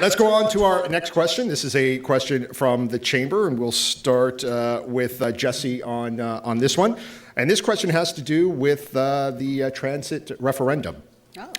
Let's go on to our next question. This is a question from the chamber, and we'll start with Jesse on this one. And this question has to do with the transit referendum. Oh.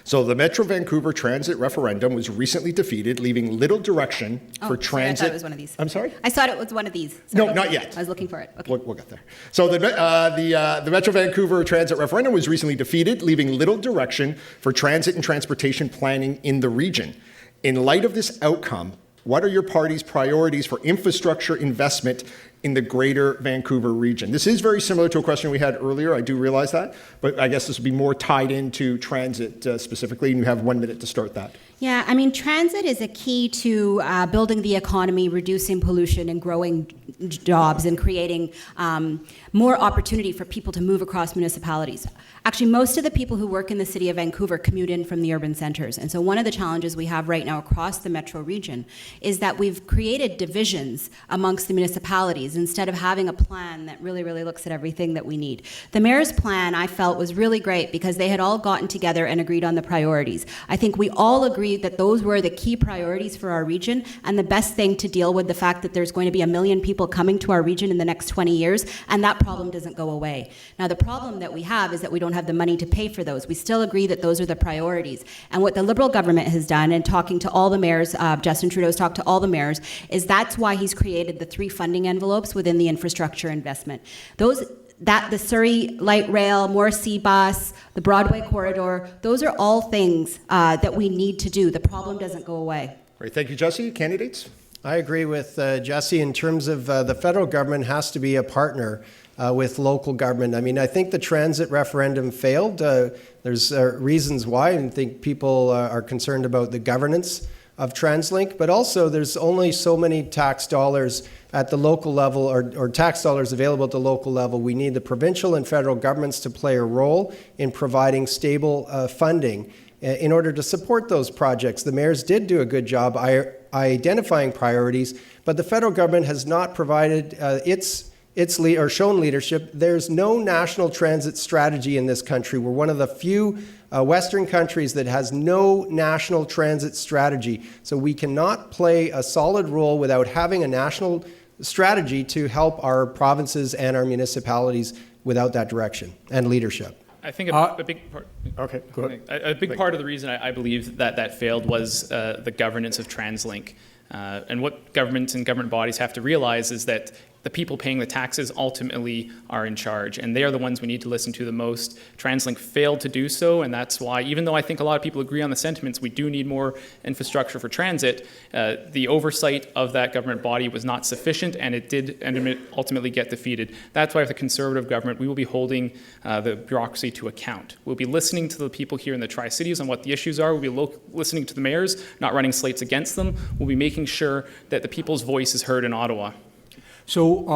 So the Metro Vancouver transit referendum was recently defeated, leaving little direction for transit. I thought it was one of these. I'm sorry? I thought it was one of these. No, not yet. I was looking for it. Okay. We'll get there. So the Metro Vancouver transit referendum was recently defeated, leaving little direction for transit and transportation planning in the region. In light of this outcome, what are your party's priorities for infrastructure investment in the greater Vancouver region? This is very similar to a question we had earlier, I do realize that, but I guess this will be more tied into transit specifically, and you have 1 minute to start that. Yeah, I mean, transit is a key to building the economy, reducing pollution, and growing jobs, and creating more opportunity for people to move across municipalities. Actually, most of the people who work in the city of Vancouver commute in from the urban centers. And so one of the challenges we have right now across the metro region is that we've created divisions amongst the municipalities instead of having a plan that really, really looks at everything that we need. The mayor's plan, I felt, was really great because they had all gotten together and agreed on the priorities. I think we all agreed that those were the key priorities for our region and the best thing to deal with the fact that there's going to be 1 million people coming to our region in the next 20 years, and that problem doesn't go away. Now, the problem that we have is that we don't have the money to pay for those. We still agree that those are the priorities. And what the Liberal government has done, and talking to all the mayors, Justin Trudeau's talked to all the mayors, is that's why he's created the 3 funding envelopes within the infrastructure investment. The Surrey Light Rail, more C-Bus, the Broadway corridor, those are all things that we need to do. The problem doesn't go away. Great, thank you, Jesse. Candidates? I agree with Jesse in terms of the federal government has to be a partner with local government. I mean, I think the transit referendum failed. There's reasons why. I think people are concerned about the governance of TransLink, but also there's only so many tax dollars at the local level or tax dollars available at the local level. We need the provincial and federal governments to play a role in providing stable funding in order to support those projects. The mayors did do a good job identifying priorities, but the federal government has not provided or shown leadership. There's no national transit strategy in this country. We're one of the few Western countries that has no national transit strategy. So we cannot play a solid role without having a national strategy to help our provinces and our municipalities without that direction and leadership. I think a big part. Okay, go ahead. A big part of the reason I believe that failed was the governance of TransLink. And what governments and government bodies have to realize is that the people paying the taxes ultimately are in charge, and they are the ones we need to listen to the most. TransLink failed to do so, and that's why, even though I think a lot of people agree on the sentiments, we do need more infrastructure for transit, the oversight of that government body was not sufficient, and it did ultimately get defeated. That's why with the Conservative government, we will be holding the bureaucracy to account. We'll be listening to the people here in the Tri-Cities on what the issues are. We'll be listening to the mayors, not running slates against them. We'll be making sure that the people's voice is heard in Ottawa. So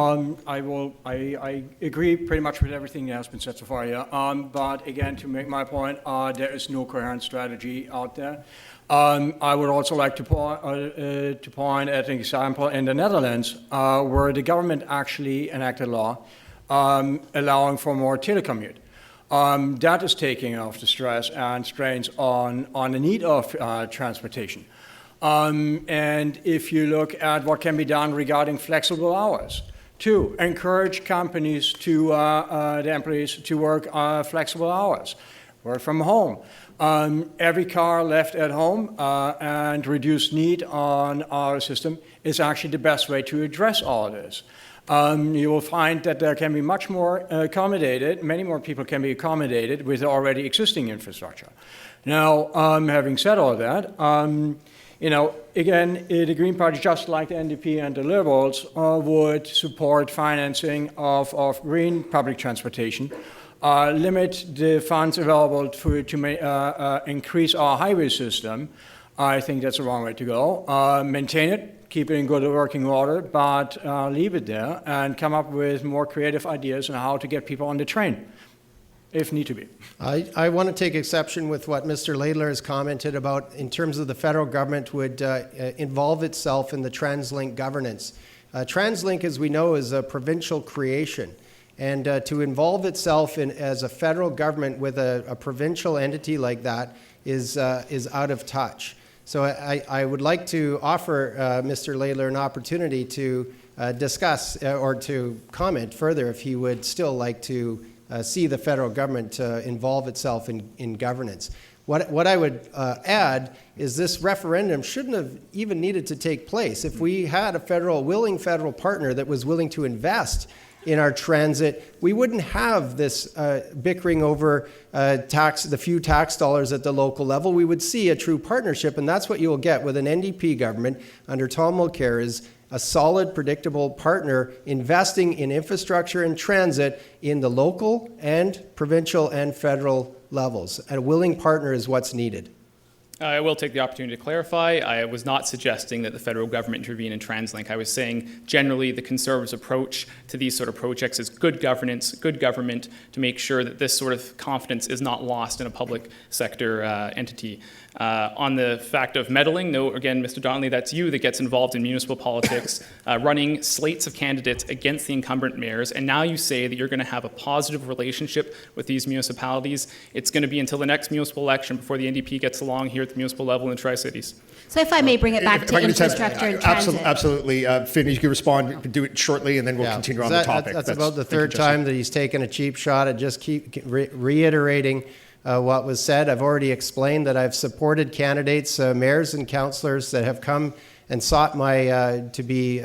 I agree pretty much with everything that has been said so far here. But again, to make my point, there is no coherent strategy out there. I would also like to point at an example in the Netherlands where the government actually enacted a law allowing for more telecommute. That is taking off the stress and strains on the need of transportation. And if you look at what can be done regarding flexible hours, to encourage companies to the employees to work flexible hours, work from home. Every car left at home and reduced need on our system is actually the best way to address all of this. You will find that there can be much more accommodated, many more people can be accommodated with already existing infrastructure. Now, having said all that, again, the Green Party, just like the NDP and the Liberals, would support financing of green public transportation, limit the funds available to increase our highway system. I think that's the wrong way to go. Maintain it, keep it in good working order, but leave it there and come up with more creative ideas on how to get people on the train, if need to be. I want to take exception with what Mr. Laidler has commented about in terms of the federal government would involve itself in the TransLink governance. TransLink, as we know, is a provincial creation. And to involve itself as a federal government with a provincial entity like that is out of touch. So I would like to offer Mr. Layler an opportunity to discuss or to comment further if he would still like to see the federal government involve itself in governance. What I would add is this referendum shouldn't have even needed to take place. If we had a willing federal partner that was willing to invest in our transit, we wouldn't have this bickering over the few tax dollars at the local level. We would see a true partnership, and that's what you will get with an NDP government under Tom Mulcair, is a solid, predictable partner investing in infrastructure and transit in the local and provincial and federal levels. A willing partner is what's needed. I will take the opportunity to clarify. I was not suggesting that the federal government intervene in TransLink. I was saying generally the Conservatives' approach to these sort of projects is good governance, good government to make sure that this sort of confidence is not lost in a public sector entity. On the fact of meddling, no, again, Mr. Donnelly, that's you that gets involved in municipal politics, running slates of candidates against the incumbent mayors, and now you say that you're going to have a positive relationship with these municipalities. It's going to be until the next municipal election before the NDP gets along here at the municipal level in the Tri-Cities. So if I may bring it back If to I can just have- infrastructure and transit. Absolutely. Finn, you can respond, do it shortly, and then we'll continue on the topic. That's about the thank you, third Jesse. time that he's taken a cheap shot at just keep reiterating what was said. I've already explained that I've supported candidates, mayors and councillors that have come and sought to be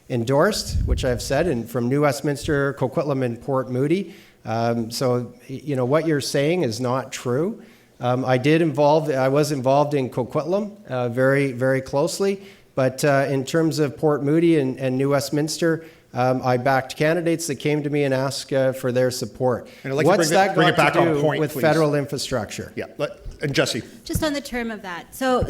endorsed, which I've said, and from New Westminster, Coquitlam, and Port Moody. So, what you're saying is not true. I was involved in Coquitlam very, very closely, but in terms of Port Moody and New Westminster, I backed candidates that came to me and asked for their support. And I'd like to What's that bring it got back to on do point, with please. federal infrastructure? Yeah, and Jesse. Just on the term of that. So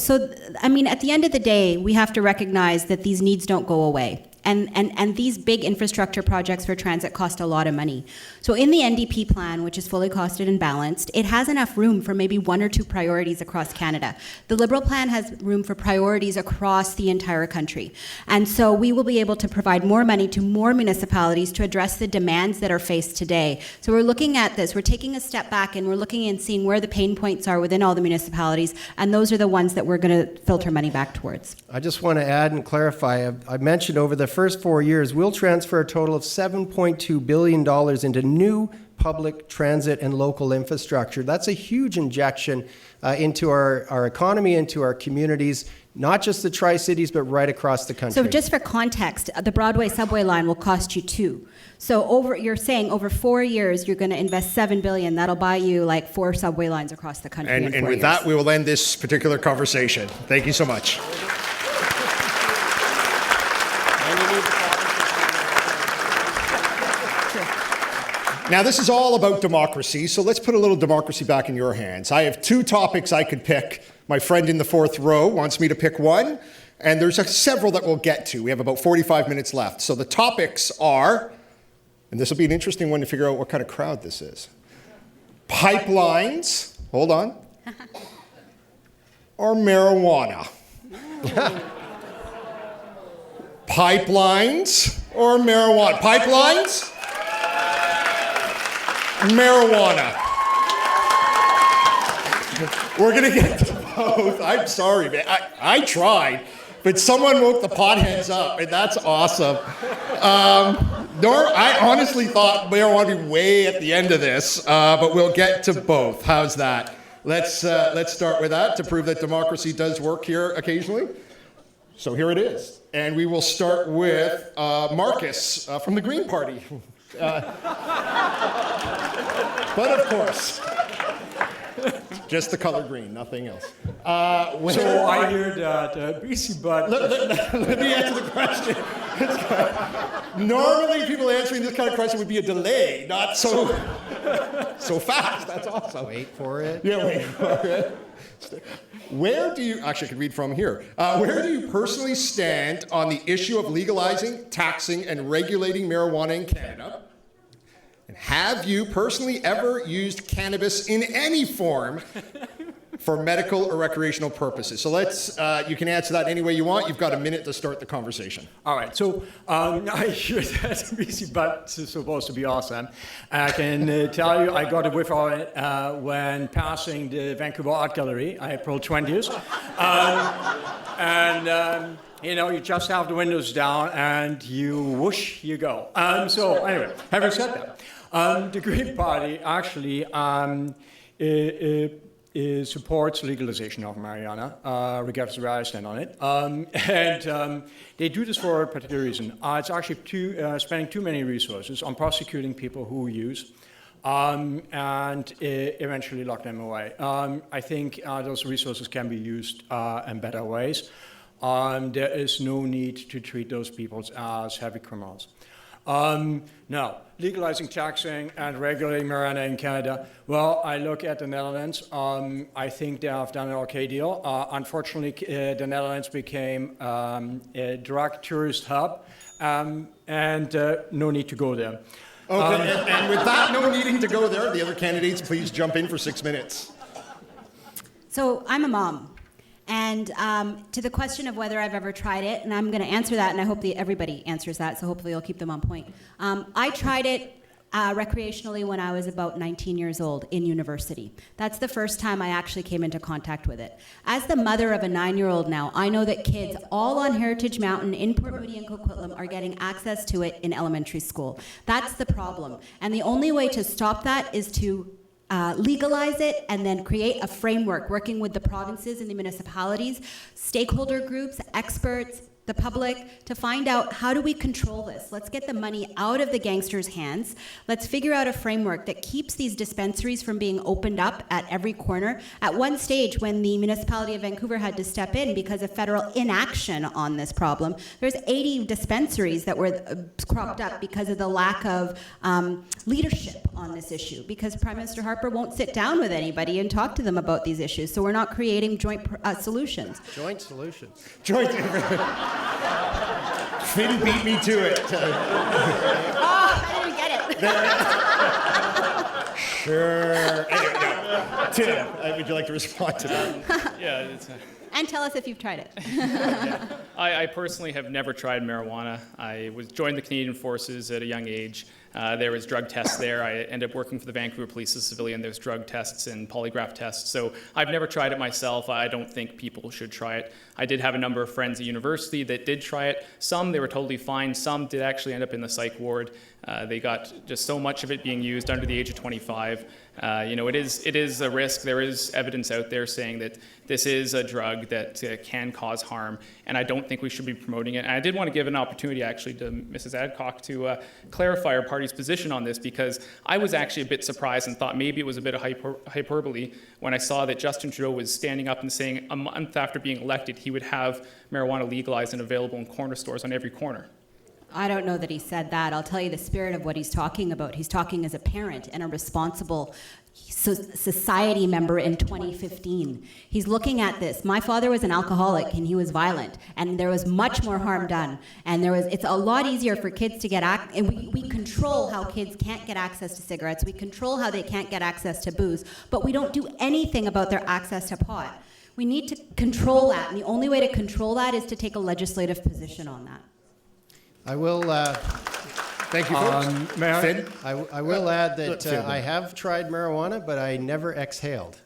I mean, at the end of the day, we have to recognize that these needs don't go away. And these big infrastructure projects for transit cost a lot of money. So in the NDP plan, which is fully costed and balanced, it has enough room for maybe one or two priorities across Canada. The Liberal plan has room for priorities across the entire country. And so we will be able to provide more money to more municipalities to address the demands that are faced today. So we're looking at this, we're taking a step back and we're looking and seeing where the pain points are within all the municipalities, and those are the ones that we're going to filter money back towards. I just want to add and clarify, I mentioned over the first 4 years, we'll transfer a total of $7.2 billion into new public transit and local infrastructure. That's a huge injection into our economy, into our communities, not just the Tri-Cities, but right across the country. So just for context, the Broadway subway line will cost you $2 billion. So you're saying over 4 years, you're going to invest $7 billion. That'll buy you like 4 subway lines across the country in 4 And with years. that, we will end this particular conversation. Thank you so much. Now, this is all about democracy, so let's put a little democracy back in your hands. I have 2 topics I could pick. My friend in the 4th row wants me to pick one, and there's several that we'll get to. We have about 45 minutes left. So the topics are, and this will be an interesting one to figure out what kind of crowd this is. Pipelines, hold on, or marijuana. Pipelines or marijuana? Pipelines? Marijuana. We're going to get to both. I'm sorry, man. I tried, but someone woke the potheads up, and that's awesome. I honestly thought marijuana would be way at the end of this, but we'll get to both. How's that? Let's start with that to prove that democracy does work here occasionally. So here it is. And we will start with Marcus from the Green Party. But of course, just the color green, nothing else. So I hear that BC Bud. Let me answer the question. Normally, people answering this kind of question would be a delay, not so fast. That's awesome. Wait for it. Yeah, wait for it. Where do you, actually I could read from here, where do you personally stand on the issue of legalizing, taxing, and regulating marijuana in Canada? And have you personally ever used cannabis in any form for medical or recreational purposes. So you can answer that any way you want. You've got a minute to start the conversation. All right, so I hear that busy butt is supposed to be awesome. I can tell you I got a whiff of it when passing the Vancouver Art Gallery, April 20th. You just have the windows down and you whoosh, you go. So anyway, having said that, the Green Party actually supports legalization of marijuana, regardless of where I stand on it. They do this for a particular reason. It's actually spending too many resources on prosecuting people who use and eventually lock them away. I think those resources can be used in better ways. There is no need to treat those people as heavy criminals. Now, legalizing, taxing, and regulating marijuana in Canada. Well, I look at the Netherlands. I think they have done an okay deal. Unfortunately, the Netherlands became a drug tourist hub, and no need to go there. Okay, and with that, no needing to go there, the other candidates, please jump in for 6 minutes. So I'm a mom. And to the question of whether I've ever tried it, and I'm going to answer that, and I hope everybody answers that, so hopefully I'll keep them on point. I tried it recreationally when I was about 19 years old in university. That's the first time I actually came into contact with it. As the mother of a 9-year-old now, I know that kids all on Heritage Mountain in Port Moody and Coquitlam are getting access to it in elementary school. That's the problem. And the only way to stop that is to legalize it and then create a framework working with the provinces and the municipalities, stakeholder groups, experts, the public, to find out how do we control this. Let's get the money out of the gangsters' hands. Let's figure out a framework that keeps these dispensaries from being opened up at every corner. At one stage, when the municipality of Vancouver had to step in because of federal inaction on this problem, there's 80 dispensaries that were cropped up because of the lack of leadership on this issue, because Prime Minister Harper won't sit down with anybody and talk to them about these issues. So we're not creating joint solutions. Joint solutions. Joint. Finn beat me to it. I didn't get it. Sure. Anyway, no. Tim, would you like to respond to that? Yeah. And tell us if you've tried it. I personally have never tried marijuana. I joined the Canadian Forces at a young age. There was drug tests there. I ended up working for the Vancouver Police as a civilian. There's drug tests and polygraph tests. So I've never tried it myself. I don't think people should try it. I did have a number of friends at university that did try it. Some, they were totally fine. Some did actually end up in the psych ward. They got just so much of it being used under the age of 25. It is a risk. There is evidence out there saying that this is a drug that can cause harm, and I don't think we should be promoting it. And I did want to give an opportunity, actually, to Mrs. Adcock to clarify our party's position on this, because I was actually a bit surprised and thought maybe it was a bit of hyperbole when I saw that Justin Trudeau was standing up and saying a month after being elected he would have marijuana legalized and available in corner stores on every corner. I don't know that he said that. I'll tell you the spirit of what he's talking about. He's talking as a parent and a responsible society member in 2015. He's looking at this. My father was an alcoholic and he was violent, and there was much more harm done. And it's a lot easier for kids to get and we control how kids can't get access to cigarettes. We control how they can't get access to booze, but we don't do anything about their access to pot. We need to control that, and the only way to control that is to take a legislative position on that. I will. Thank you, folks. Finn? I will add that I have tried marijuana, but I never exhaled.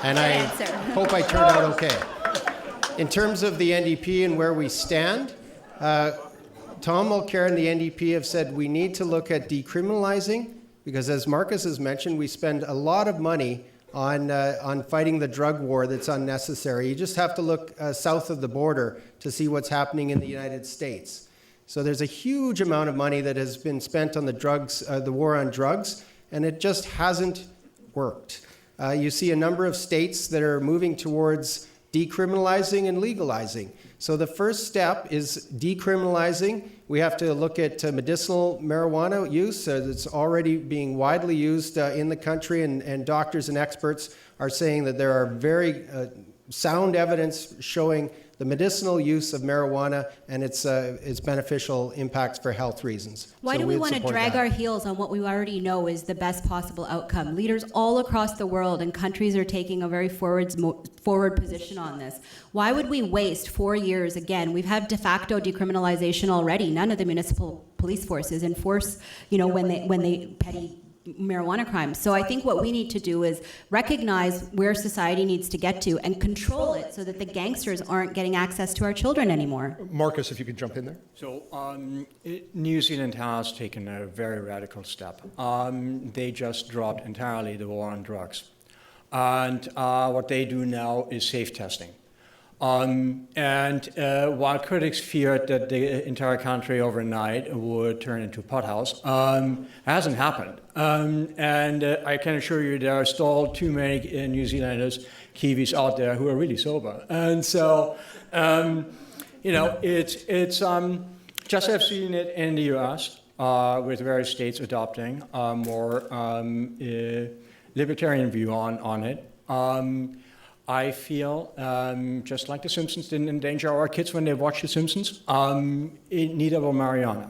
And I hope I turned out okay. In terms of the NDP and where we stand, Tom Mulcair and the NDP have said we need to look at decriminalizing, because as Marcus has mentioned, we spend a lot of money on fighting the drug war that's unnecessary. You just have to look south of the border to see what's happening in the United States. So there's a huge amount of money that has been spent on the war on drugs, and it just hasn't worked. You see a number of states that are moving towards decriminalizing and legalizing. So the first step is decriminalizing. We have to look at medicinal marijuana use that's already being widely used in the country, and doctors and experts are saying that there are very sound evidence showing the medicinal use of marijuana and its beneficial impacts for health reasons. Why So do we we'd want to support drag that. our heels on what we already know is the best possible outcome? Leaders all across the world and countries are taking a very forward position on this. Why would we waste 4 years again? We've had de facto decriminalization already. None of the municipal police forces enforce, when they petty marijuana crimes. So I think what we need to do is recognize where society needs to get to and control it so that the gangsters aren't getting access to our children anymore. Marcus, if you could jump in there. So New Zealand has taken a very radical step. They just dropped entirely the war on drugs. And what they do now is safe testing. While critics feared that the entire country overnight would turn into a pothouse, hasn't happened. I can assure you there are still too many New Zealanders, Kiwis out there who are really sober. And so, it's just have seen it in the US with various states adopting a more libertarian view on it. I feel, just like The Simpsons didn't endanger our kids when they watch The Simpsons, neither will marijuana.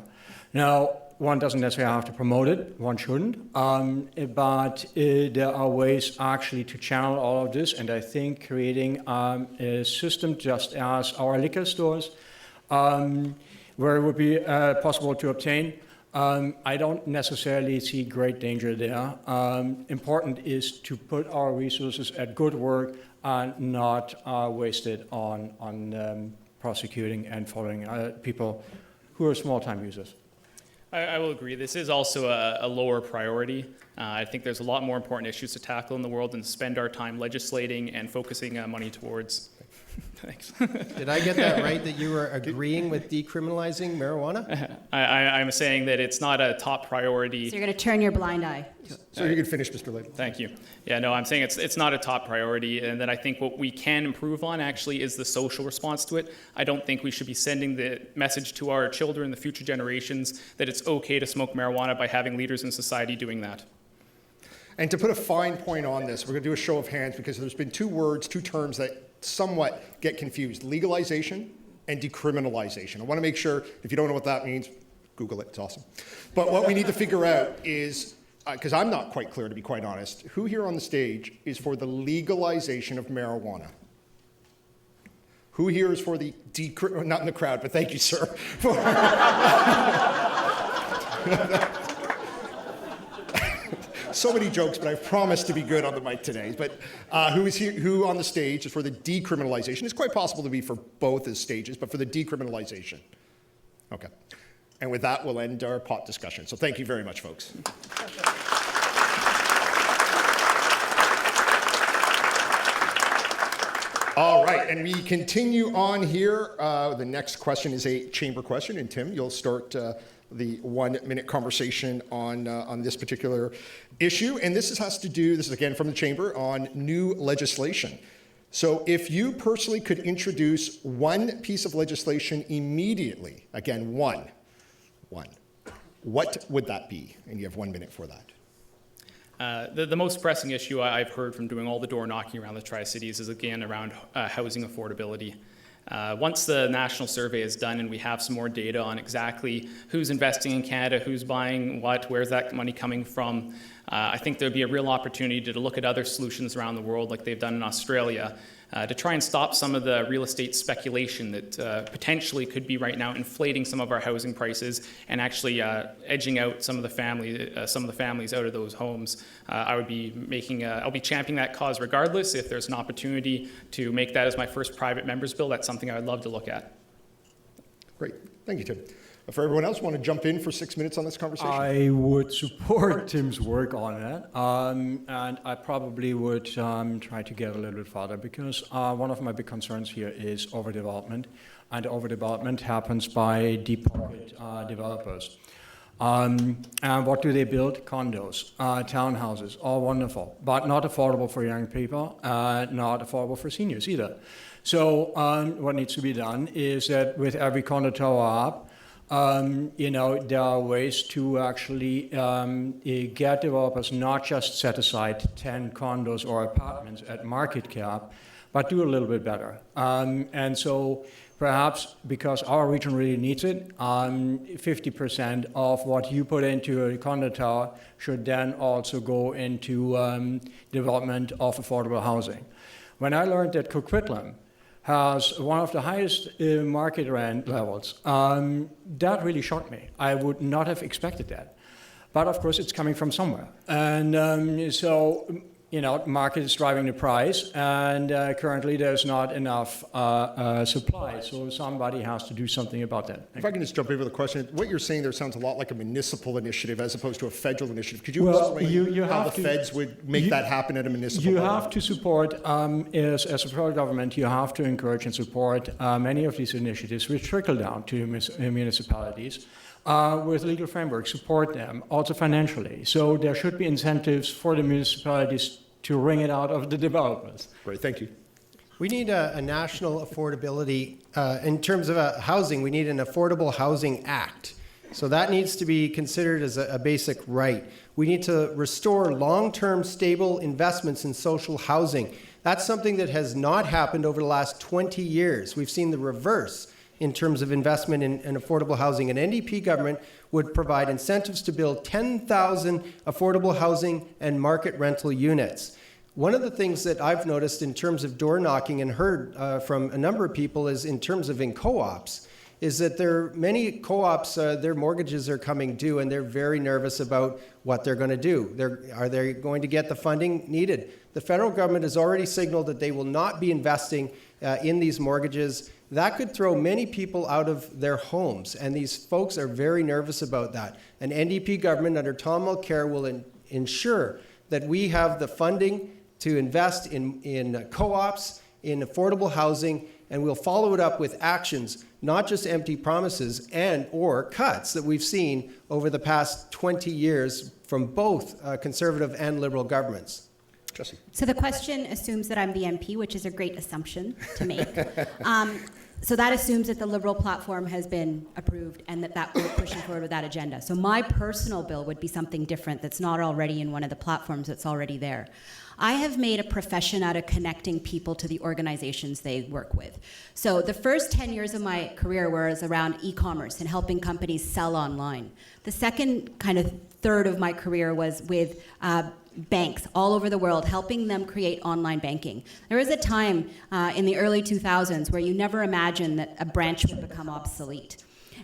Now, one doesn't necessarily have to promote it, one shouldn't, but there are ways actually to channel all of this, and I think creating a system just as our liquor stores, where it would be possible to obtain, I don't necessarily see great danger there. Important is to put our resources at good work and not waste it on prosecuting and following people who are small-time users. I will agree. This is also a lower priority. I think there's a lot more important issues to tackle in the world than to spend our time legislating and focusing money towards. Thanks. Did I get that right, that you were agreeing with decriminalizing marijuana? I'm saying that it's not a top priority. So you're going to turn your blind eye. So you can finish, Mr. Layton. Thank you. Yeah, no, I'm saying it's not a top priority, and then I think what we can improve on actually is the social response to it. I don't think we should be sending the message to our children, the future generations, that it's okay to smoke marijuana by having leaders in society doing that. And to put a fine point on this, we're going to do a show of hands because there's been two terms that somewhat get confused: legalization and decriminalization. I want to make sure, if you don't know what that means, Google it, it's awesome. But what we need to figure out is, because I'm not quite clear, to be quite honest, who here on the stage is for the legalization of marijuana? Who here is for the not in the crowd, but thank you, sir. So many jokes, but I've promised to be good on the mic today. But who on the stage is for the decriminalization? It's quite possible to be for both as stages, but for the decriminalization. Okay. And with that, we'll end our pot discussion. So thank you very much, folks. All right, and we continue on here. The next question is a chamber question, and Tim, you'll start the 1-minute conversation on this particular issue. And this is again from the chamber, on new legislation. So if you personally could introduce one piece of legislation immediately, again, one, what would that be? And you have 1 minute for that. The most pressing issue I've heard from doing all the door knocking around the Tri-Cities is again around housing affordability. Once the national survey is done and we have some more data on exactly who's investing in Canada, who's buying what, where's that money coming from, I think there'd be a real opportunity to look at other solutions around the world like they've done in Australia to try and stop some of the real estate speculation that potentially could be right now inflating some of our housing prices and actually edging out some of the families out of those homes. I'll be championing that cause regardless. If there's an opportunity to make that as my first private member's bill, that's something I would love to look at. Great. Thank you, Tim. For everyone else, want to jump in for 6 minutes on this conversation? I would support Tim's work on it, and I probably would try to get a little bit farther because one of my big concerns here is overdevelopment, and overdevelopment happens by deep pocket developers. And what do they build? Condos, townhouses, all wonderful, but not affordable for young people, not affordable for seniors either. So what needs to be done is that with every condo tower up, there are ways to actually get developers not just set aside 10 condos or apartments at market cap, but do a little bit better. And so perhaps because our region really needs it, 50% of what you put into a condo tower should then also go into development of affordable housing. When I learned that Coquitlam has one of the highest market rent levels, that really shocked me. I would not have expected that. But of course, it's coming from somewhere. And so, you know, market is driving the price, and currently there's not enough supply. So somebody has to do something about that. If I can just jump in with a question, what you're saying there sounds a lot like a municipal initiative as opposed to a federal initiative. Could you explain you how have the to- feds would make that happen at a municipal You level? have to support, as a federal government, you have to encourage and support many of these initiatives which trickle down to municipalities with legal frameworks, support them, also financially. So there should be incentives for the municipalities to wring it out of the developers. Great, thank you. We need a national affordability, in terms of housing, we need an Affordable Housing Act. So that needs to be considered as a basic right. We need to restore long-term stable investments in social housing. That's something that has not happened over the last 20 years. We've seen the reverse in terms of investment in affordable housing. An NDP government would provide incentives to build 10,000 affordable housing and market rental units. One of the things that I've noticed in terms of door knocking and heard from a number of people is in terms of in co-ops, is that there are many co-ops, their mortgages are coming due and they're very nervous about what they're going to do. Are they going to get the funding needed? The federal government has already signaled that they will not be investing in these mortgages. That could throw many people out of their homes, and these folks are very nervous about that. An NDP government under Tom Mulcair will ensure that we have the funding to invest in co-ops, in affordable housing, and we'll follow it up with actions, not just empty promises and or cuts that we've seen over the past 20 years from both Conservative and Liberal governments. Jesse. So the question assumes that I'm the MP, which is a great assumption to make. So that assumes that the Liberal platform has been approved and that we're pushing forward with that agenda. So my personal bill would be something different that's not already in one of the platforms that's already there. I have made a profession out of connecting people to the organizations they work with. So the first 10 years of my career was around e-commerce and helping companies sell online. The second kind of third of my career was with banks all over the world, helping them create online banking. There was a time in the early 2000s where you never imagined that a branch would become obsolete.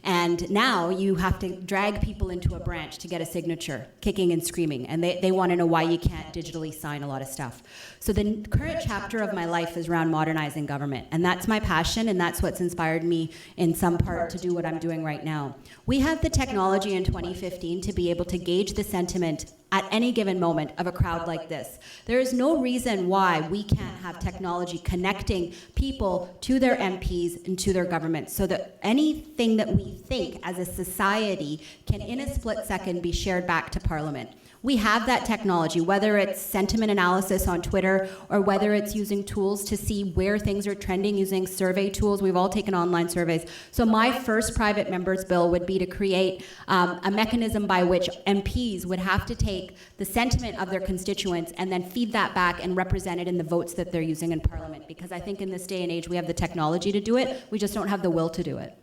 And now you have to drag people into a branch to get a signature, kicking and screaming. And they want to know why you can't digitally sign a lot of stuff. So the current chapter of my life is around modernizing government. And that's my passion, and that's what's inspired me in some part to do what I'm doing right now. We have the technology in 2015 to be able to gauge the sentiment at any given moment of a crowd like this. There is no reason why we can't have technology connecting people to their MPs and to their governments so that anything that we think as a society can in a split second be shared back to Parliament. We have that technology, whether it's sentiment analysis on Twitter or whether it's using tools to see where things are trending using survey tools. We've all taken online surveys. So my first private member's bill would be to create a mechanism by which MPs would have to take the sentiment of their constituents and then feed that back and represent it in the votes that they're using in Parliament. Because I think in this day and age we have the technology to do it, we just don't have the will to do it.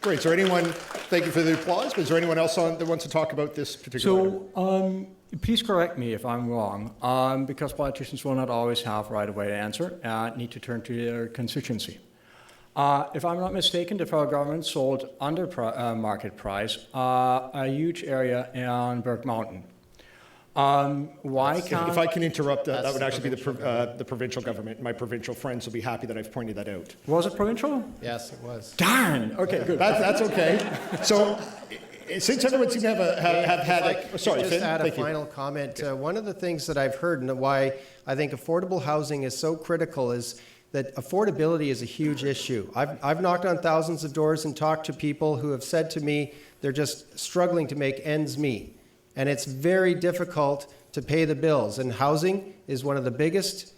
Great. Is there anyone, thank you for the applause, but is there anyone else that wants to talk about this particular item? So please correct me if I'm wrong, because politicians will not always have right away to answer and need to turn to their constituency. If I'm not mistaken, the federal government sold under market price a huge area in Burke Mountain. Why can't... If I can interrupt, that would actually be the provincial government. My provincial friends will be happy that I've pointed that out. Was it provincial? Yes, it was. Darn! Okay, good. That's okay. So, since everyone seems to have had... sorry, Just Finn, add a thank you. final comment. One of the things that I've heard and why I think affordable housing is so critical is that affordability is a huge issue. I've knocked on thousands of doors and talked to people who have said to me they're just struggling to make ends meet. And it's very difficult to pay the bills. And housing is one of the biggest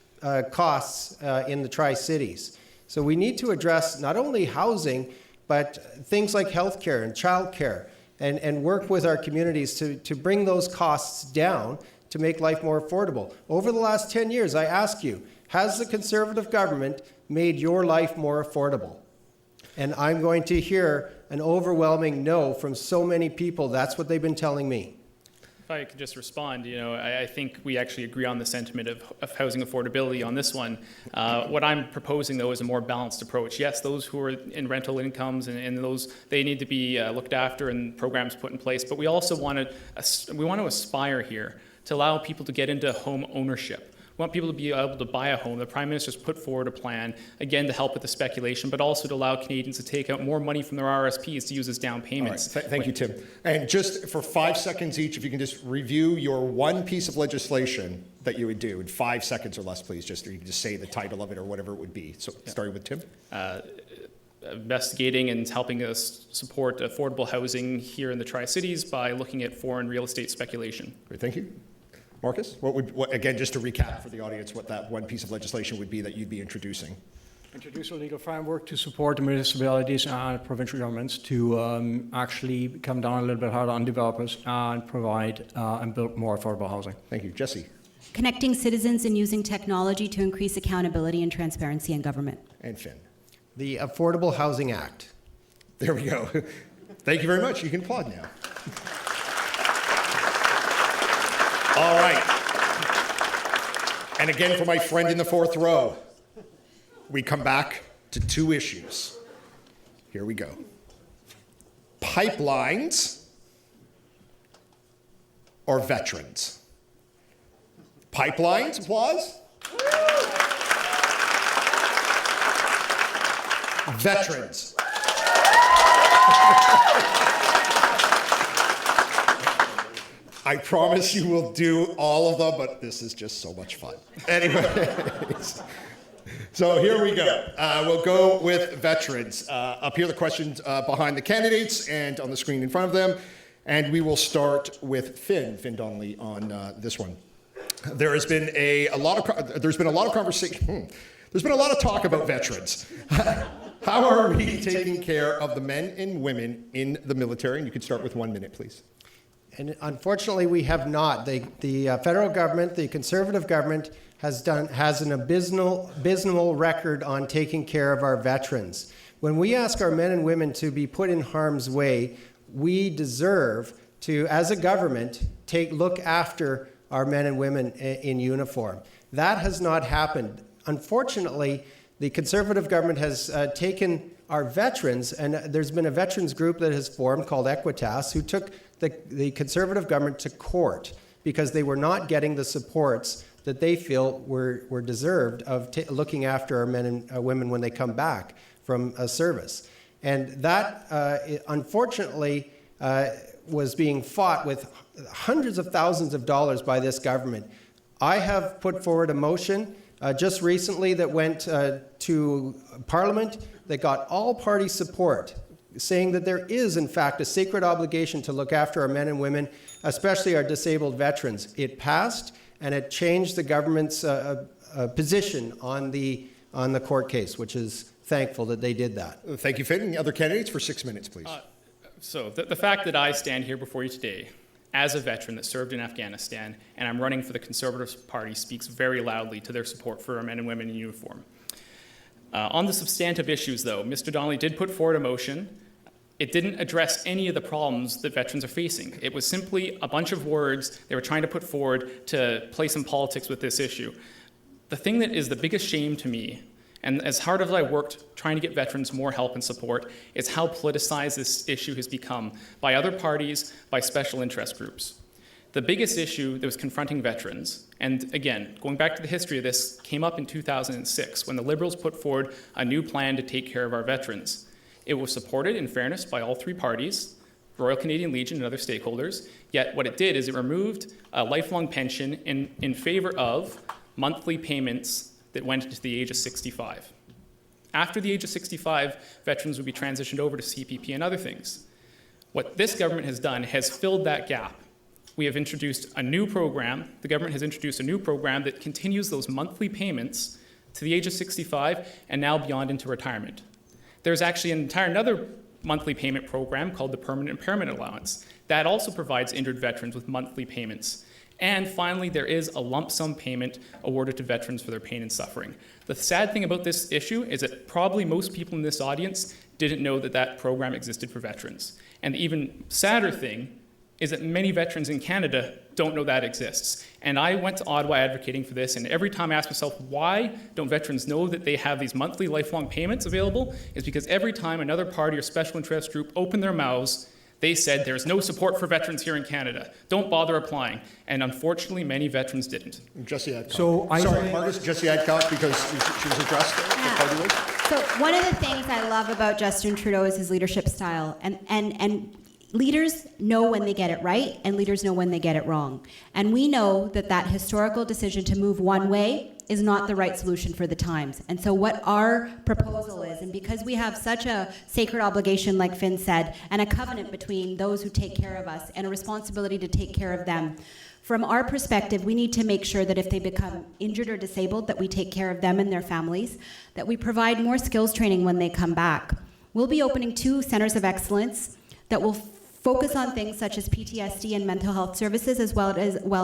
costs in the Tri-Cities. So we need to address not only housing, but things like healthcare and childcare, and work with our communities to bring those costs down to make life more affordable. Over the last 10 years, I ask you, Has the Conservative government made your life more affordable? And I'm going to hear an overwhelming no from so many people. That's what they've been telling me. If I could just respond, I think we actually agree on the sentiment of housing affordability on this one. What I'm proposing, though, is a more balanced approach. Yes, those who are in rental incomes and those, they need to be looked after and programs put in place. But we also want to aspire here to allow people to get into home ownership. We want people to be able to buy a home. The Prime Minister's put forward a plan, again, to help with the speculation, but also to allow Canadians to take out more money from their RSPs to use as down payments. All right. Thank you, Tim. And just for 5 seconds each, if you can just review your one piece of legislation that you would do in 5 seconds or less, please. Just, or you can just say the title of it or whatever it would be. So starting with Tim. Investigating and helping us support affordable housing here in the Tri-Cities by looking at foreign real estate speculation. Great, thank you. Marcus, what, again, just to recap for the audience, what that one piece of legislation would be that you'd be introducing? Introduce a legal framework to support the municipalities and provincial governments to actually come down a little bit harder on developers and provide and build more affordable housing. Thank you. Jesse. Connecting citizens and using technology to increase accountability and transparency in government. And Finn. The Affordable Housing Act. There we go. Thank you very much. You can applaud now. All right. And again, for my friend in the fourth row, we come back to two issues. Here we go. Pipelines or veterans? Pipelines, applause. Veterans. I promise you will do all of them, but this is just so much fun. Anyways, so here we go. We'll go with veterans. Up here, the questions behind the candidates and on the screen in front of them. And we will start with Finn Donnelly on this one. There's been a lot of conversation. There's been a lot of talk about veterans. How are we taking care of the men and women in the military? And you can start with 1 minute, please. And unfortunately, we have not. The federal government, the Conservative government, has an abysmal record on taking care of our veterans. When we ask our men and women to be put in harm's way, we deserve to, as a government, look after our men and women in uniform. That has not happened. Unfortunately, the Conservative government has taken our veterans, and there's been a veterans group that has formed called Equitas, who took the Conservative government to court because they were not getting the supports that they feel were deserved of looking after our men and women when they come back from a service. And that, unfortunately, was being fought with hundreds of thousands of dollars by this government. I have put forward a motion just recently that went to Parliament that got all party support, saying that there is, in fact, a sacred obligation to look after our men and women, especially our disabled veterans. It passed, and it changed the government's position on the court case, which is thankful that they did that. Thank you, Finn. And the other candidates for 6 minutes, please. So the fact that I stand here before you today as a veteran that served in Afghanistan and I'm running for the Conservative Party speaks very loudly to their support for our men and women in uniform. On the substantive issues, though, Mr. Donnelly did put forward a motion. It didn't address any of the problems that veterans are facing. It was simply a bunch of words they were trying to put forward to play some politics with this issue. The thing that is the biggest shame to me, and as hard as I worked trying to get veterans more help and support, is how politicized this issue has become by other parties, by special interest groups. The biggest issue that was confronting veterans, and again, going back to the history of this, came up in 2006 when the Liberals put forward a new plan to take care of our veterans. It was supported, in fairness, by all three parties, Royal Canadian Legion and other stakeholders, yet what it did is it removed a lifelong pension in favor of monthly payments that went to the age of 65. After the age of 65, veterans would be transitioned over to CPP and other things. What this government has done has filled that gap. We have introduced a new program, the government has introduced a new program that continues those monthly payments to the age of 65 and now beyond into retirement. There's actually another monthly payment program called the Permanent Impairment Allowance. That also provides injured veterans with monthly payments. And finally, there is a lump sum payment awarded to veterans for their pain and suffering. The sad thing about this issue is that probably most people in this audience didn't know that that program existed for veterans. And the even sadder thing is that many veterans in Canada don't know that exists. And I went to Ottawa advocating for this, and every time I ask myself, why don't veterans know that they have these monthly lifelong payments available, is because every time another party or special interest group opened their mouths, they said there's no support for veterans here in Canada. Don't bother applying. And unfortunately, many veterans didn't. Jesse Adcock. So Sorry, Marcus, Jesse Adcock, because she was addressed there, the party was. So one of the things I love about Justin Trudeau is his leadership style, and leaders know when they get it right, and leaders know when they get it wrong. And we know that that historical decision to move one way is not the right solution for the times. And so what our proposal is, and because we have such a sacred obligation, like Finn said, and a covenant between those who take care of us and a responsibility to take care of them, from our perspective, we need to make sure that if they become injured or disabled, that we take care of them and their families, that we provide more skills training when they come back. We'll be opening 2 centers of excellence that will focus on things such as PTSD and mental health services, as well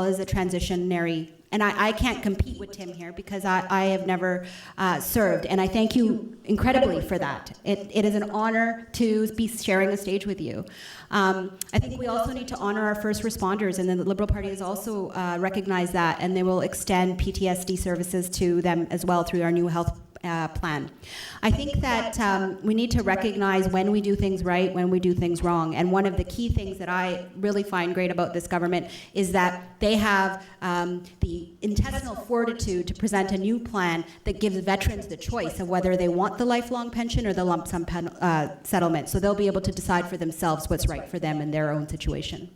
as a transitionary. And I can't compete with Tim here because I have never served, and I thank you incredibly for that. It is an honor to be sharing a stage with you. I think we also need to honor our first responders, and then the Liberal Party has also recognized that, and they will extend PTSD services to them as well through our new health plan. I think that we need to recognize when we do things right, when we do things wrong. And one of the key things that I really find great about this government is that they have the intestinal fortitude to present a new plan that gives veterans the choice of whether they want the lifelong pension or the lump sum settlement. So they'll be able to decide for themselves what's right for them in their own situation.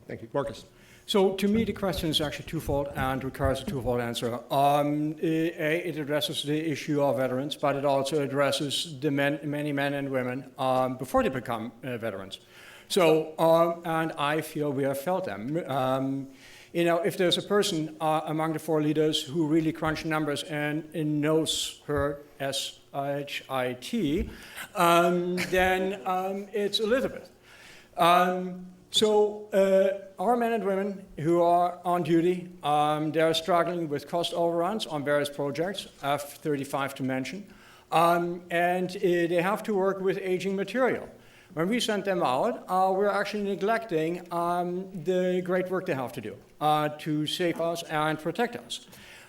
Thank you. Marcus. So to me, the question is actually twofold and requires a twofold answer. It addresses the issue of veterans, but it also addresses the many men and women before they become veterans. So, and I feel we have felt them. If there's a person among the 4 leaders who really crunch numbers and knows her SHIT, then it's Elizabeth. So our men and women who are on duty, they're struggling with cost overruns on various projects, F-35 to mention, and they have to work with aging material. When we send them out, we're actually neglecting the great work they have to do to save us and protect us.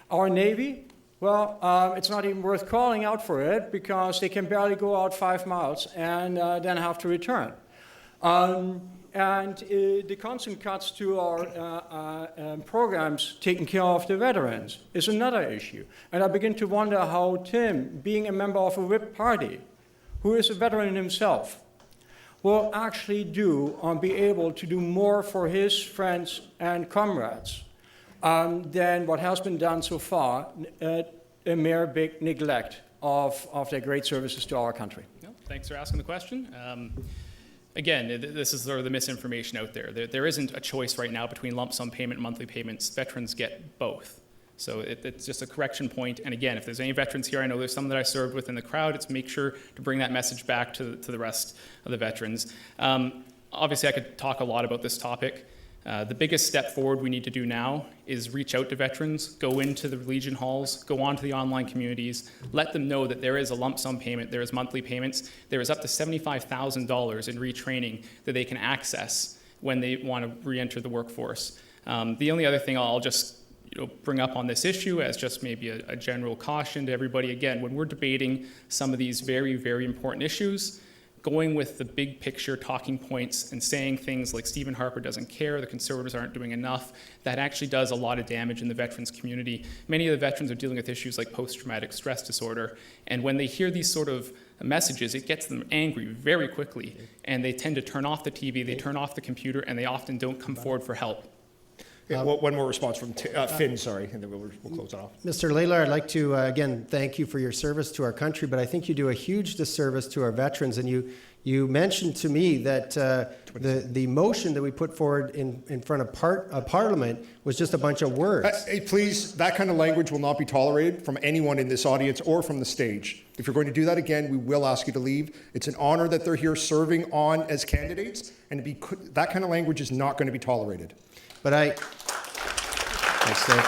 Our Navy, well, it's not even worth calling out for it because they can barely go out 5 miles and then have to return. And the constant cuts to our programs taking care of the veterans is another issue. And I begin to wonder how Tim, being a member of a whip party, who is a veteran himself, will actually be able to do more for his friends and comrades than what has been done so far, a mere big neglect of their great services to our country. No, thanks for asking the question. Again, this is sort of the misinformation out there. There isn't a choice right now between lump sum payment and monthly payments. Veterans get both. So it's just a correction point. And again, if there's any veterans here, I know there's some that I served with in the crowd, it's make sure to bring that message back to the rest of the veterans. Obviously, I could talk a lot about this topic. The biggest step forward we need to do now is reach out to veterans, go into the Legion halls, go onto the online communities, let them know that there is a lump sum payment, there is monthly payments, there is up to $75,000 in retraining that they can access when they want to re-enter the workforce. The only other thing I'll just bring up on this issue as just maybe a general caution to everybody, again, when we're debating some of these very, very important issues, going with the big picture talking points and saying things like Stephen Harper doesn't care, the Conservatives aren't doing enough, that actually does a lot of damage in the veterans community. Many of the veterans are dealing with issues like post-traumatic stress disorder, and when they hear these sort of messages, it gets them angry very quickly, and they tend to turn off the TV, they turn off the computer, and they often don't come forward for help. Yeah, one more response from Finn, sorry, and then we'll close it off. Mr. Laylar, I'd like to, again, thank you for your service to our country, but I think you do a huge disservice to our veterans. And you mentioned to me that the motion that we put forward in front of Parliament was just a bunch of words. Hey, please, that kind of language will not be tolerated from anyone in this audience or from the stage. If you're going to do that again, we will ask you to leave. It's an honor that they're here serving on as candidates, and that kind of language is not going to be tolerated. But Thanks, Dave.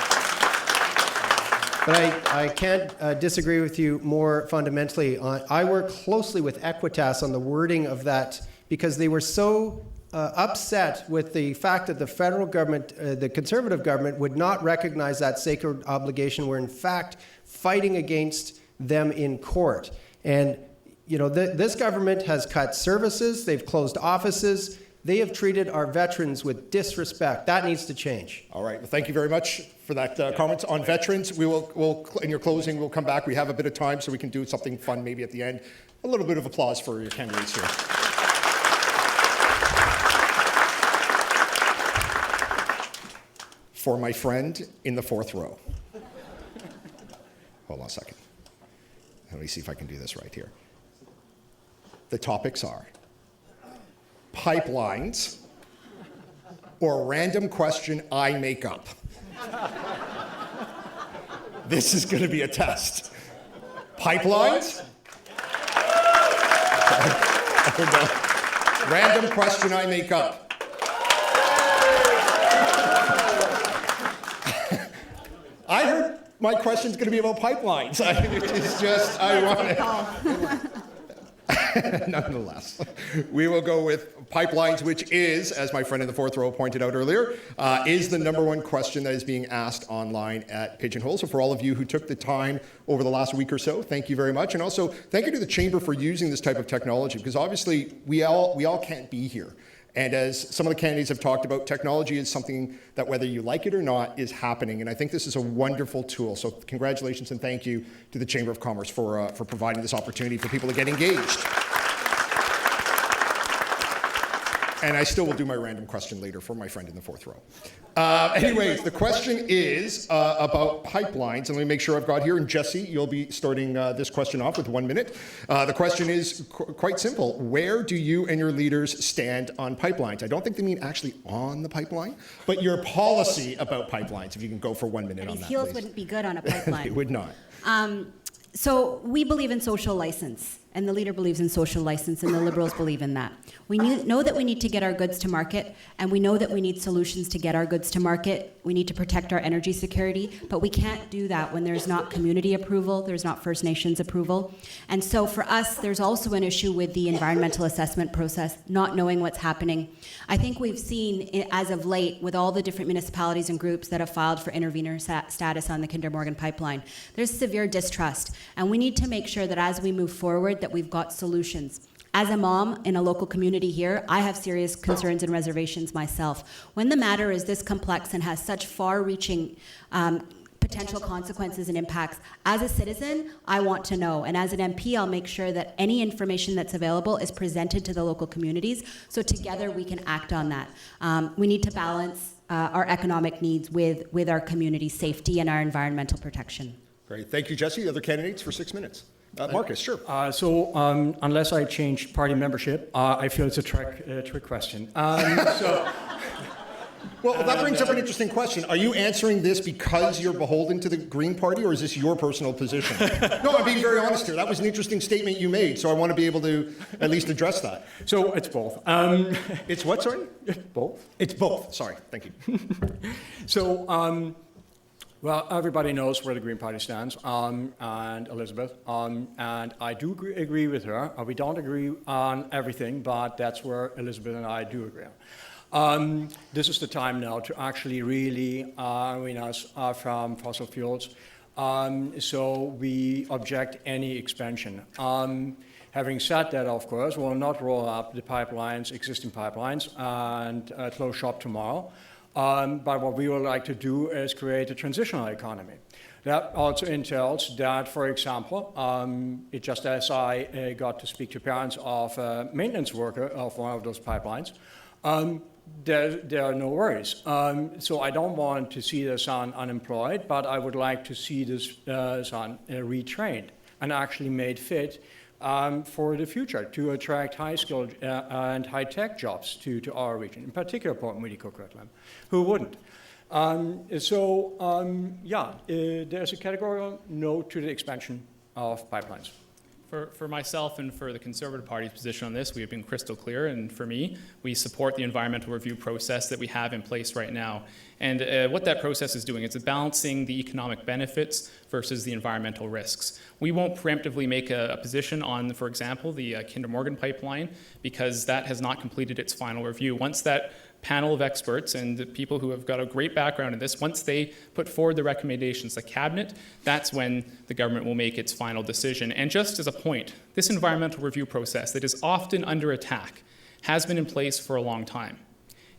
But I can't disagree with you more fundamentally. I work closely with Equitas on the wording of that because they were so upset with the fact that the federal government, the Conservative government, would not recognize that sacred obligation. We're in fact fighting against them in court. And you know, this government has cut services, they've closed offices, they have treated our veterans with disrespect. That needs to change. All right. Well, thank you very much for that comments on veterans. We'll in your closing, we'll come back. We have a bit of time, so we can do something fun maybe at the end. A little bit of applause for your candidates here. For my friend in the fourth row. Hold on a second. Let me see if I can do this right here. The topics are pipelines or random question I make up. This is going to be a test. Pipelines? Random question I make up. I heard my question's going to be about pipelines. It's just ironic. Nonetheless, we will go with pipelines, which is, as my friend in the fourth row pointed out earlier, is the number one question that is being asked online at Pigeonhole. So for all of you who took the time over the last week or so, thank you very much. And also, thank you to the Chamber for using this type of technology, because obviously we all can't be here. And as some of the candidates have talked about, technology is something that, whether you like it or not, is happening. And I think this is a wonderful tool. So congratulations and thank you to the Chamber of Commerce for providing this opportunity for people to get engaged. And I still will do my random question later for my friend in the fourth row. Anyways, the question is about pipelines. And let me make sure I've got here. And Jesse, you'll be starting this question off with 1 minute. The question is quite simple. Where do you and your leaders stand on pipelines? I don't think they mean actually on the pipeline, but your policy about pipelines, if you can go for 1 minute on that, Heels please. wouldn't be good on a pipeline. It would not. So we believe in social license, and the leader believes in social license, and the Liberals believe in that. We know that we need to get our goods to market, and we know that we need solutions to get our goods to market. We need to protect our energy security, but we can't do that when there's not community approval, there's not First Nations approval. And so for us, there's also an issue with the environmental assessment process, not knowing what's happening. I think we've seen, as of late, with all the different municipalities and groups that have filed for intervenor status on the Kinder Morgan pipeline, there's severe distrust. And we need to make sure that as we move forward, that we've got solutions. As a mom in a local community here, I have serious concerns and reservations myself. When the matter is this complex and has such far-reaching potential consequences and impacts, as a citizen, I want to know. And as an MP, I'll make sure that any information that's available is presented to the local communities, so together we can act on that. We need to balance our economic needs with our community safety and our environmental protection. Great. Thank you, Jesse. Other candidates for 6 minutes. Marcus, sure. Unless I change party membership, I feel it's a trick question. Well, that brings up an interesting question. Are you answering this because you're beholden to the Green Party, or is this your personal position? No, I'm being very honest here. That was an interesting statement you made, so I want to be able to at least address that. So it's both. It's what, sorry? Both. It's both. Sorry. Thank you. So, well, everybody knows where the Green Party stands, and Elizabeth, and I do agree with her. We don't agree on everything, but that's where Elizabeth and I do agree on. This is the time now to actually really wean us from fossil fuels, so we object any expansion. Having said that, of course, we'll not roll up the pipelines, existing pipelines, and close shop tomorrow. But what we would like to do is create a transitional economy. That also entails that, for example, just as I got to speak to parents of a maintenance worker of one of those pipelines, there are no worries. So I don't want to see the son unemployed, but I would like to see this son retrained and actually made fit for the future to attract high-skilled and high-tech jobs to our region, in particular Port Moody-Coquitlam. Who wouldn't? There's a categorical no to the expansion of pipelines For myself and for the Conservative Party's position on this, we have been crystal clear, and for me, we support the environmental review process that we have in place right now. And what that process is doing is balancing the economic benefits versus the environmental risks. We won't preemptively make a position on, for example, the Kinder Morgan pipeline, because that has not completed its final review. Once that panel of experts and the people who have got a great background in this, once they put forward the recommendations to Cabinet, that's when the government will make its final decision. And just as a point, this environmental review process that is often under attack has been in place for a long time.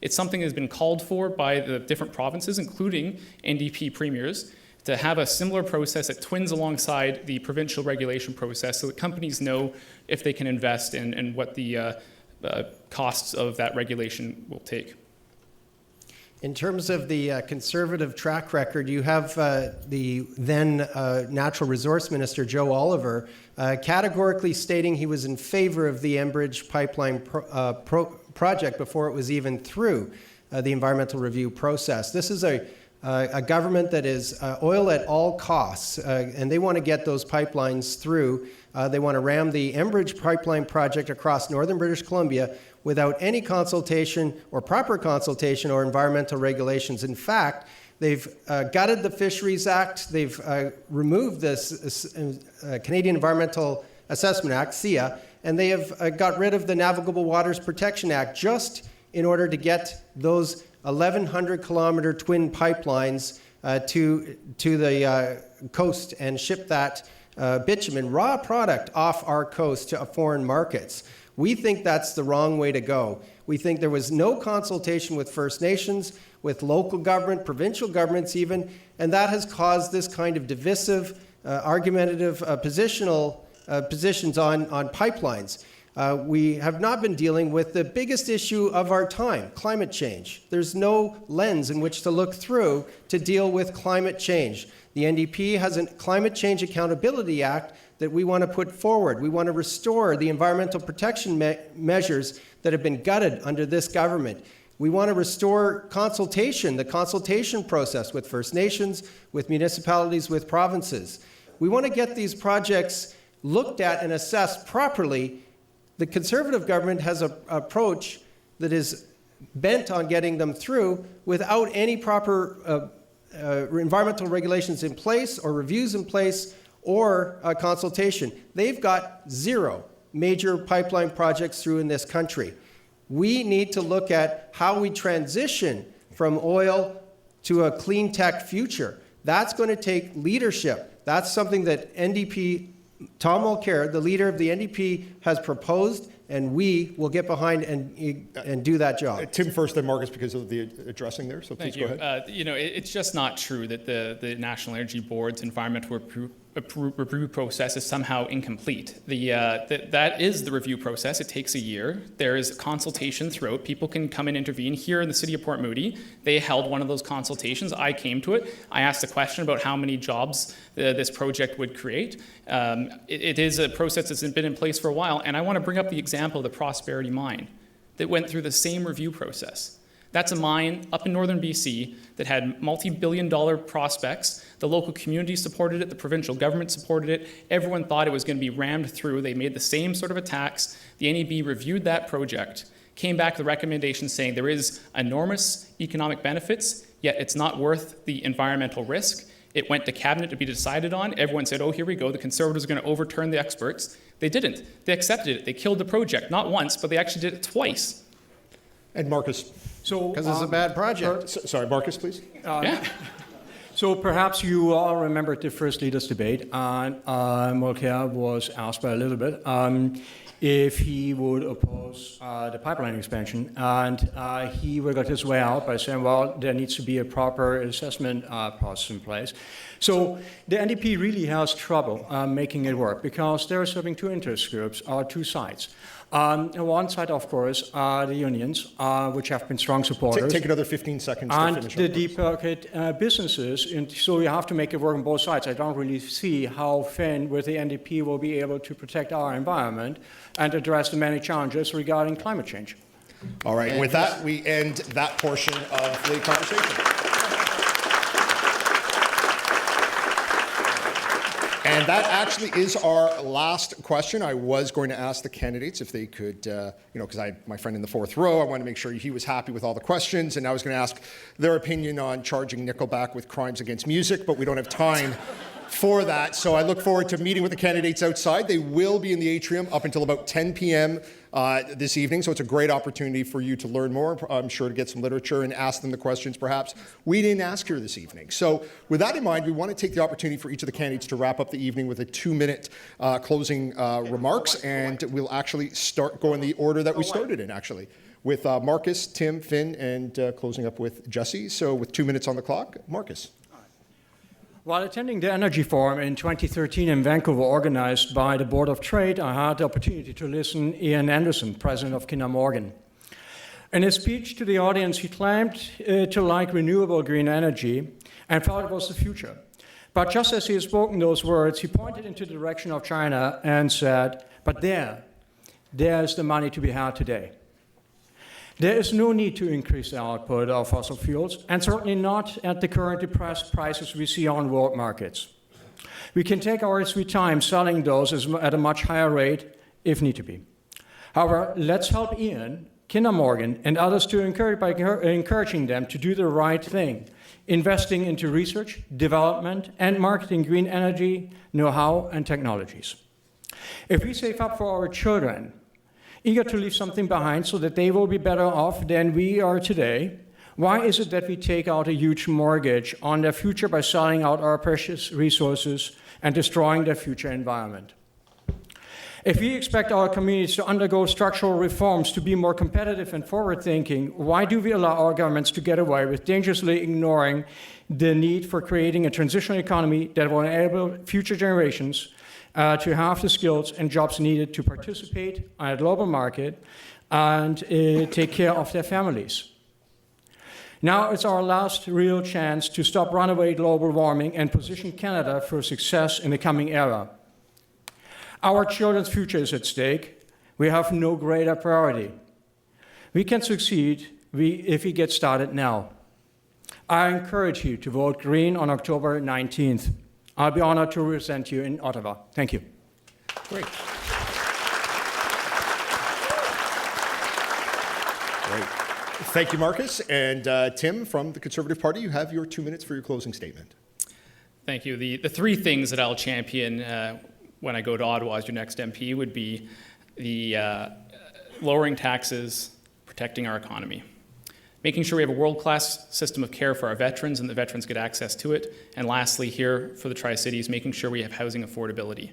It's something that has been called for by the different provinces, including NDP premiers, to have a similar process that twins alongside the provincial regulation process so that companies know if they can invest and what the costs of that regulation will take. In terms of the Conservative track record, you have the then Natural Resource Minister, Joe Oliver, categorically stating he was in favor of the Enbridge pipeline project before it was even through the environmental review process. This is a government that is oil at all costs, and they want to get those pipelines through. They want to ram the Enbridge pipeline project across northern British Columbia without any consultation or proper consultation or environmental regulations. In fact, they've gutted the Fisheries Act. They've removed this Canadian Environmental Assessment Act, CIA, and they have got rid of the Navigable Waters Protection Act just in order to get those 1,100-kilometer twin pipelines to the coast and ship that bitumen, raw product, off our coast to foreign markets. We think that's the wrong way to go. We think there was no consultation with First Nations, with local government, provincial governments even, and that has caused this kind of divisive, argumentative positions on pipelines. We have not been dealing with the biggest issue of our time, climate change. There's no lens in which to look through to deal with climate change. The NDP has a Climate Change Accountability Act that we want to put forward. We want to restore the environmental protection measures that have been gutted under this government. We want to restore consultation, the consultation process with First Nations, with municipalities, with provinces. We want to get these projects looked at and assessed properly. The Conservative government has an approach that is bent on getting them through without any proper environmental regulations in place or reviews in place or consultation. They've got zero major pipeline projects through in this country. We need to look at how we transition from oil to a clean tech future. That's going to take leadership. That's something that NDP, Tom Mulcair, the leader of the NDP, has proposed, and we will get behind and do that job. Tim first, then Marcus, because of the addressing there. So please go ahead. It's just not true that the National Energy Board's environmental review process is somehow incomplete. That is the review process. It takes a year. There is consultation throughout. People can come and intervene. Here in the city of Port Moody, they held one of those consultations. I came to it. I asked a question about how many jobs this project would create. It is a process that's been in place for a while, and I want to bring up the example of the Prosperity Mine that went through the same review process. That's a mine up in northern BC that had multi-billion-dollar prospects. The local community supported it. The provincial government supported it. Everyone thought it was going to be rammed through. They made the same sort of attacks. The NEB reviewed that project, came back with a recommendation saying there is enormous economic benefits, yet it's not worth the environmental risk. It went to Cabinet to be decided on. Everyone said, oh, here we go. The Conservatives are going to overturn the experts. They didn't. They accepted it. They killed the project, not once, but they actually did it twice. And Marcus. Because it's a bad project. Sorry, Marcus, please. So perhaps you all remember the first leaders debate, and Mulcair was asked by a little bit if he would oppose the pipeline expansion, and he got his way out by saying, well, there needs to be a proper assessment process in place. So the NDP really has trouble making it work because they're serving two interest groups, two sides. On one side, of course, are the unions, which have been strong supporters. Take another 15 seconds to and finish the up. deep pocket businesses. And so you have to make it work on both sides. I don't really see how Finn, with the NDP, will be able to protect our environment and address the many challenges regarding climate change. All right. With that, we end that portion of the conversation. And that actually is our last question. I was going to ask the candidates if they could, because my friend in the fourth row, I wanted to make sure he was happy with all the questions, and I was going to ask their opinion on charging Nickelback with crimes against music, but we don't have time for that. So I look forward to meeting with the candidates outside. They will be in the atrium up until about 10 p.m. This evening, so it's a great opportunity for you to learn more. I'm sure to get some literature and ask them the questions perhaps we didn't ask here this evening. So with that in mind, we want to take the opportunity for each of the candidates to wrap up the evening with a 2-minute closing remarks, and we'll actually go in the order that we started in, actually, with Marcus, Tim, Finn, and closing up with Jesse. So with 2 minutes on the clock, Marcus. While attending the Energy Forum in 2013 in Vancouver, organized by the Board of Trade, I had the opportunity to listen to Ian Anderson, president of Kinder Morgan. In his speech to the audience, he claimed to like renewable green energy and felt it was the future. But just as he had spoken those words, he pointed into the direction of China and said, but there's the money to be had today. There is no need to increase the output of fossil fuels, and certainly not at the current depressed prices we see on world markets. We can take our sweet time selling those at a much higher rate if need to be. However, let's help Ian, Kinder Morgan, and others to encouraging them to do the right thing, investing into research, development, and marketing green energy, know-how, and technologies. If we save up for our children, eager to leave something behind so that they will be better off than we are today, why is it that we take out a huge mortgage on their future by selling out our precious resources and destroying their future environment? If we expect our communities to undergo structural reforms to be more competitive and forward-thinking, why do we allow our governments to get away with dangerously ignoring the need for creating a transitional economy that will enable future generations to have the skills and jobs needed to participate on a global market and take care of their families? Now it's our last real chance to stop runaway global warming and position Canada for success in the coming era. Our children's future is at stake. We have no greater priority. We can succeed if we get started now. I encourage you to vote Green on October 19th. I'll be honored to represent you in Ottawa. Thank you. Great. Great. Thank you, Marcus. And Tim, from the Conservative Party, you have your 2 minutes for your closing statement. Thank you. The three things that I'll champion when I go to Ottawa as your next MP would be the lowering taxes, protecting our economy, making sure we have a world-class system of care for our veterans and the veterans get access to it, and lastly here for the Tri-Cities, making sure we have housing affordability.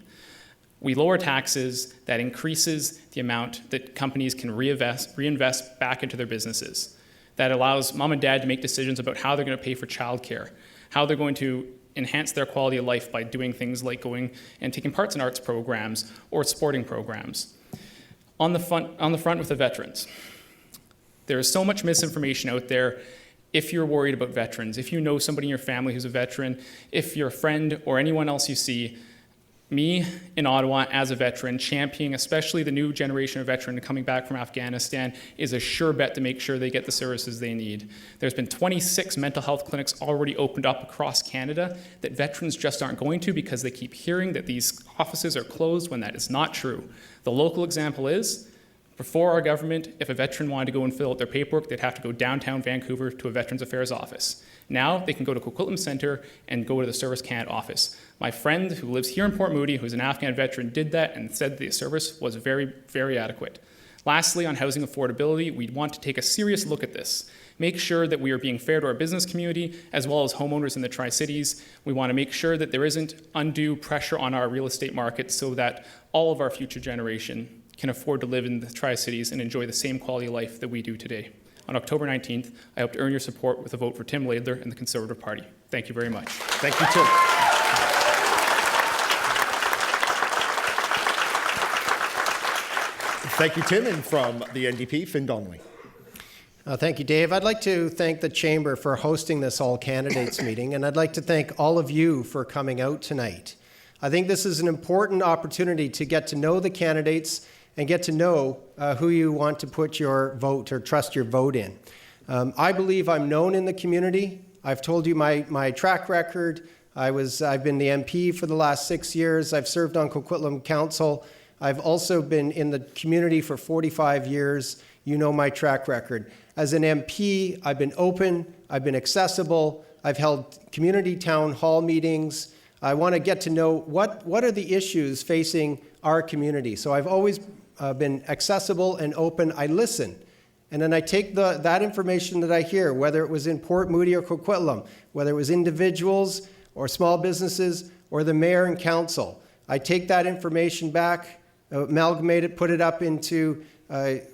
We lower taxes, that increases the amount that companies can reinvest back into their businesses. That allows mom and dad to make decisions about how they're going to pay for childcare, how they're going to enhance their quality of life by doing things like going and taking parts in arts programs or sporting programs. On the front with the veterans. There is so much misinformation out there. If you're worried about veterans, if you know somebody in your family who's a veteran, if you're a friend or anyone else you see, me in Ottawa as a veteran, championing especially the new generation of veteran coming back from Afghanistan is a sure bet to make sure they get the services they need. There's been 26 mental health clinics already opened up across Canada that veterans just aren't going to because they keep hearing that these offices are closed when that is not true. The local example is, before our government, if a veteran wanted to go and fill out their paperwork, they'd have to go downtown Vancouver to a Veterans Affairs office. Now they can go to Coquitlam Centre and go to the Service Canada office. My friend who lives here in Port Moody, who's an Afghan veteran, did that and said the service was very, very adequate. Lastly, on housing affordability, we want to take a serious look at this. Make sure that we are being fair to our business community as well as homeowners in the Tri-Cities. We want to make sure that there isn't undue pressure on our real estate market so that all of our future generation can afford to live in the Tri-Cities and enjoy the same quality of life that we do today. On October 19th, I hope to earn your support with a vote for Tim Laidler and the Conservative Party. Thank you very much. Thank you, Tim. Thank you, Tim. And from the NDP, Finn Donnelly. Thank you, Dave. I'd like to thank the Chamber for hosting this all-candidates meeting, and I'd like to thank all of you for coming out tonight. I think this is an important opportunity to get to know the candidates and get to know who you want to put your vote or trust your vote in. I believe I'm known in the community. I've told you my track record. I've been the MP for the last 6 years. I've served on Coquitlam Council. I've also been in the community for 45 years. You know my track record. As an MP, I've been open, I've been accessible, I've held community town hall meetings. I want to get to know what are the issues facing our community. So I've always been accessible and open. I listen. And then I take that information that I hear, whether it was in Port Moody or Coquitlam, whether it was individuals or small businesses or the mayor and council. I take that information back, amalgamate it, put it up into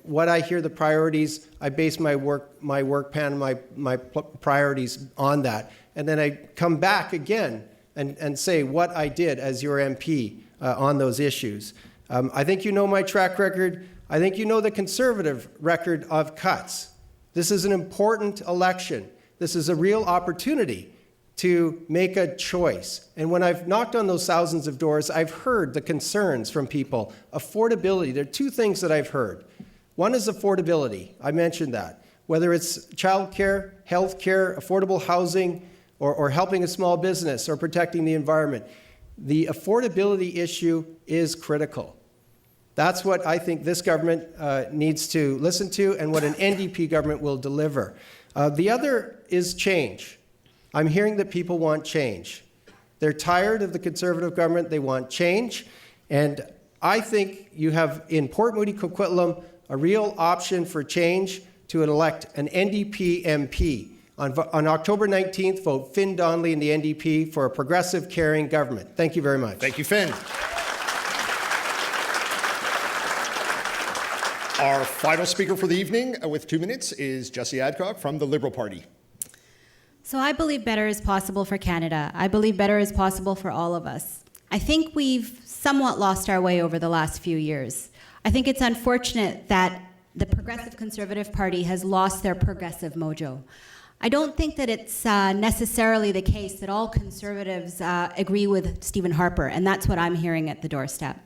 what I hear the priorities. I base my work plan, my priorities on that. And then I come back again and say what I did as your MP on those issues. I think you know my track record. I think you know the Conservative record of cuts. This is an important election. This is a real opportunity to make a choice. And when I've knocked on those thousands of doors, I've heard the concerns from people. Affordability, there are two things that I've heard. One is affordability. I mentioned that. Whether it's childcare, healthcare, affordable housing, or helping a small business or protecting the environment. The affordability issue is critical. That's what I think this government needs to listen to and what an NDP government will deliver. The other is change. I'm hearing that people want change. They're tired of the Conservative government. They want change. And I think you have in Port Moody-Coquitlam a real option for change to elect an NDP MP. On October 19th, vote Finn Donnelly and the NDP for a progressive, caring government. Thank you very much. Thank you, Finn. Our final speaker for the evening with 2 minutes is Jessie Adcock from the Liberal Party. So I believe better is possible for Canada. I believe better is possible for all of us. I think we've somewhat lost our way over the last few years. I think it's unfortunate that the Progressive Conservative Party has lost their progressive mojo. I don't think that it's necessarily the case that all Conservatives agree with Stephen Harper, and that's what I'm hearing at the doorstep.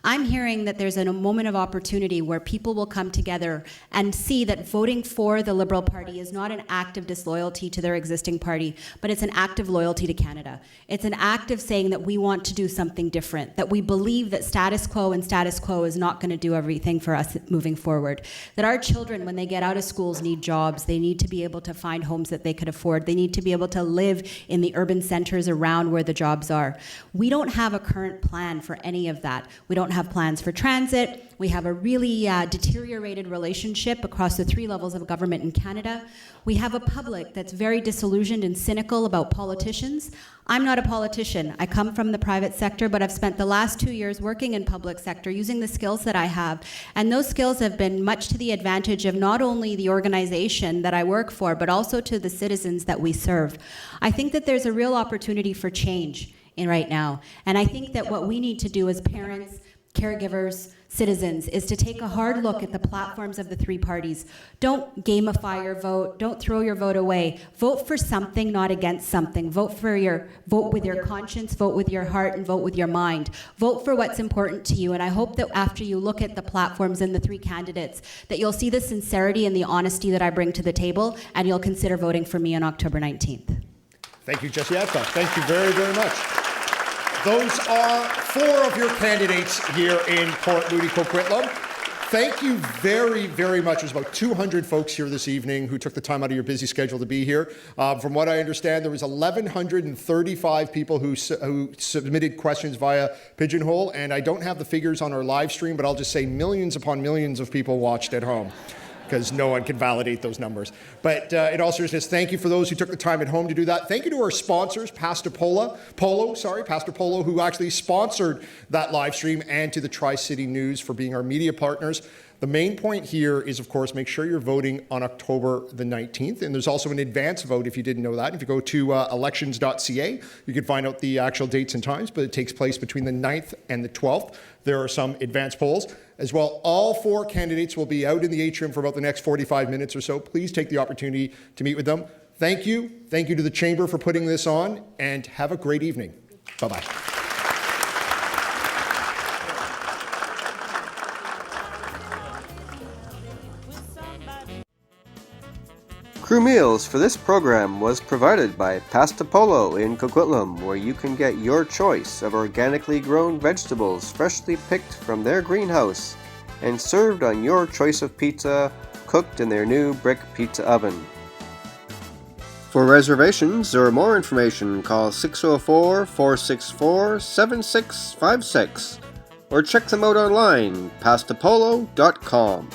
I'm hearing that there's a moment of opportunity where people will come together and see that voting for the Liberal Party is not an act of disloyalty to their existing party, but it's an act of loyalty to Canada. It's an act of saying that we want to do something different, that we believe that status quo is not going to do everything for us moving forward, that our children, when they get out of schools, need jobs. They need to be able to find homes that they could afford. They need to be able to live in the urban centers around where the jobs are. We don't have a current plan for any of that. We don't have plans for transit. We have a really deteriorated relationship across the 3 levels of government in Canada. We have a public that's very disillusioned and cynical about politicians. I'm not a politician. I come from the private sector, but I've spent the last 2 years working in public sector using the skills that I have. And those skills have been much to the advantage of not only the organization that I work for, but also to the citizens that we serve. I think that there's a real opportunity for change right now. And I think that what we need to do as parents, caregivers, citizens, is to take a hard look at the platforms of the 3 parties. Don't gamify your vote. Don't throw your vote away. Vote for something, not against something. Vote with your conscience, vote with your heart, and vote with your mind. Vote for what's important to you. And I hope that after you look at the platforms and the 3 candidates, that you'll see the sincerity and the honesty that I bring to the table, and you'll consider voting for me on October 19th. Thank you, Jessie Adcock. Thank you very, very much. Those are 4 of your candidates here in Port Moody-Coquitlam. Thank you very, very much. There's about 200 folks here this evening who took the time out of your busy schedule to be here. From what I understand, there was 1,135 people who submitted questions via Pigeonhole, and I don't have the figures on our live stream, but I'll just say millions upon millions of people watched at home, because no one can validate those numbers. But in all seriousness, thank you for those who took the time at home to do that. Thank you to our sponsors, Pastor Polo, who actually sponsored that live stream, and to the Tri-City News for being our media partners. The main point here is, of course, make sure you're voting on October the 19th. And there's also an advance vote if you didn't know that. If you go to elections.ca, you can find out the actual dates and times, but it takes place between the 9th and the 12th. There are some advance polls. As well, all 4 candidates will be out in the atrium for about the next 45 minutes or so. Please take the opportunity to meet with them. Thank you. Thank you to the Chamber for putting this on, and have a great evening. Bye-bye. Crew meals for this program was provided by Pasta Polo in Coquitlam, where you can get your choice of organically grown vegetables freshly picked from their greenhouse and served on your choice of pizza, cooked in their new brick pizza oven. For reservations or more information, call 604-464-7656 or check them out online, pastapolo.com.